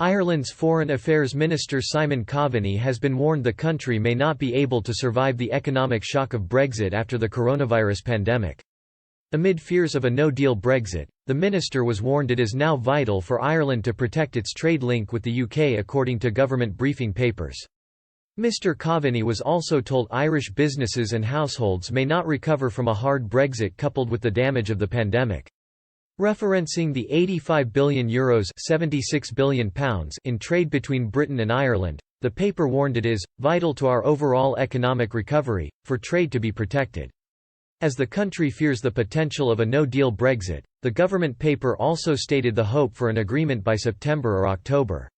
Ireland's Foreign Affairs Minister Simon Coveney has been warned the country may not be able to survive the economic shock of Brexit after the coronavirus pandemic. Amid fears of a no-deal Brexit, the minister was warned it is now vital for Ireland to protect its trade link with the UK according to government briefing papers. Mr Coveney was also told Irish businesses and households may not recover from a hard Brexit coupled with the damage of the pandemic. Referencing the €85 billion £76 billion in trade between Britain and Ireland, the paper warned it is vital to our overall economic recovery for trade to be protected. As the country fears the potential of a no-deal Brexit, the government paper also stated the hope for an agreement by September or October.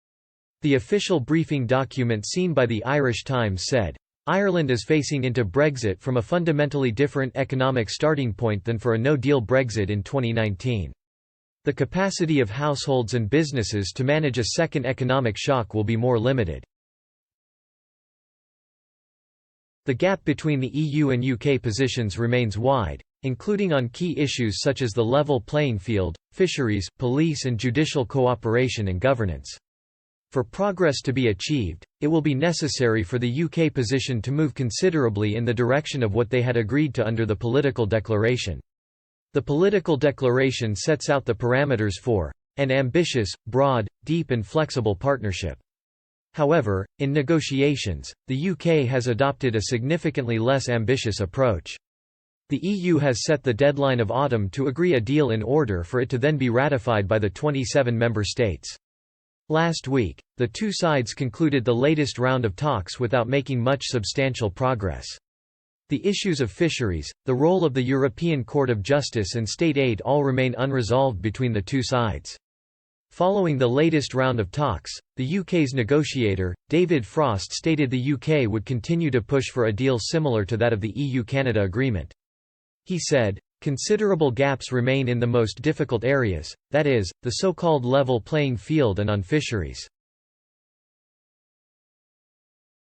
The official briefing document seen by the Irish Times said, "Ireland is facing into Brexit from a fundamentally different economic starting point than for a no-deal Brexit in 2019. The capacity of households and businesses to manage a second economic shock will be more limited." The gap between the EU and UK positions remains wide, including on key issues such as the level playing field, fisheries, police and judicial cooperation and governance. For progress to be achieved, it will be necessary for the UK position to move considerably in the direction of what they had agreed to under the political declaration. The political declaration sets out the parameters for an ambitious, broad, deep and flexible partnership. However, in negotiations, the UK has adopted a significantly less ambitious approach. The EU has set the deadline of autumn to agree a deal in order for it to then be ratified by the 27 member states. Last week, the two sides concluded the latest round of talks without making much substantial progress. The issues of fisheries, the role of the European Court of Justice and state aid all remain unresolved between the two sides. Following the latest round of talks, the UK's negotiator, David Frost, stated the UK would continue to push for a deal similar to that of the EU-Canada agreement. He said, "Considerable gaps remain in the most difficult areas, that is, the so-called level playing field and on fisheries.